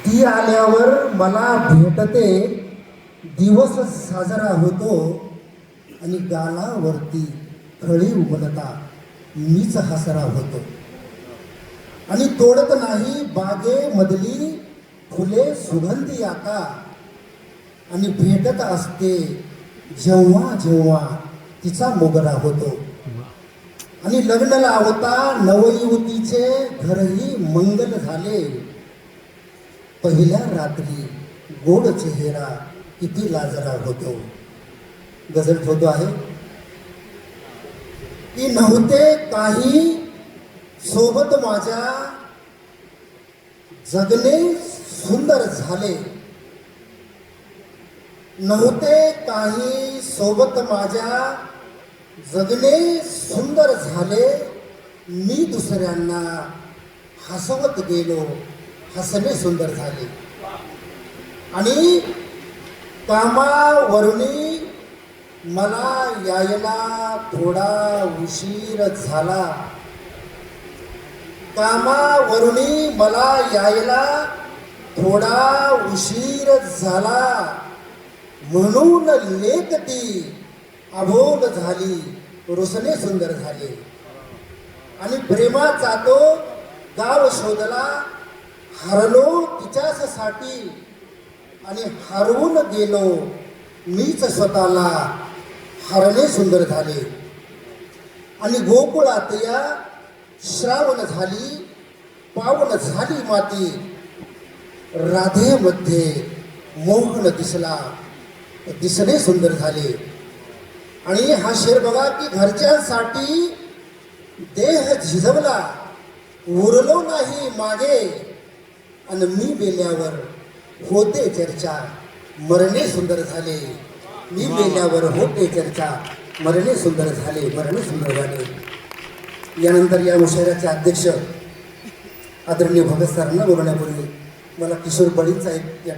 ती आल्यावर मला भेटते, दिवस साजरा होतो आणि गालावरती खळी उमलता मीच हसरा होतो. आणि तोडत नाही बागेमधली फुले सुगंधी आता, आणि भेटत असते जेव्हा जेव्हा तिचा मोगरा होतो. आणि लग्न लावता नवयुवतीचे घरही मंगल झाले, पहिल्या रात्री गोड चेहरा किती लाजरा होतो. गझल होतो आहे की नव्हते काही सोबत माझ्या जगणे सुंदर झाले, नव्हते काही सोबत माझ्या जगणे सुंदर झाले, मी दुसऱ्यांना हसवत गेलो हसणे सुंदर झाले. आणि कामावरुनी मला यायला थोडा उशीर झाला, कामावरुनी मला यायला थोडा उशीर झाला, म्हणून लेक ती अभोल झाली रुसणे सुंदर झाले. आणि प्रेमात जातो गाव शोधला, हरलो तिच्यासाठी आणि हरवून गेलो मीच स्वतःला हरणे सुंदर झाले. आणि गोकुळात या श्रावण झाली पावन झाली माती, राधेमध्ये मोहन दिसला दिसणे सुंदर झाले. आणि हा शेर बघा की घरच्यांसाठी देह झिजवला, उरलो नाही मागे, आणि मी मेल्यावर होते चर्चा मरणे सुंदर झाले. मी मेल्यावर होते चर्चा मरणे सुंदर झाले, मरणे सुंदर झाले. यानंतर या मुशायराचे अध्यक्ष आदरणीय भगत सरांना बोलण्यापूर्वी मला किशोर बळींचा एक या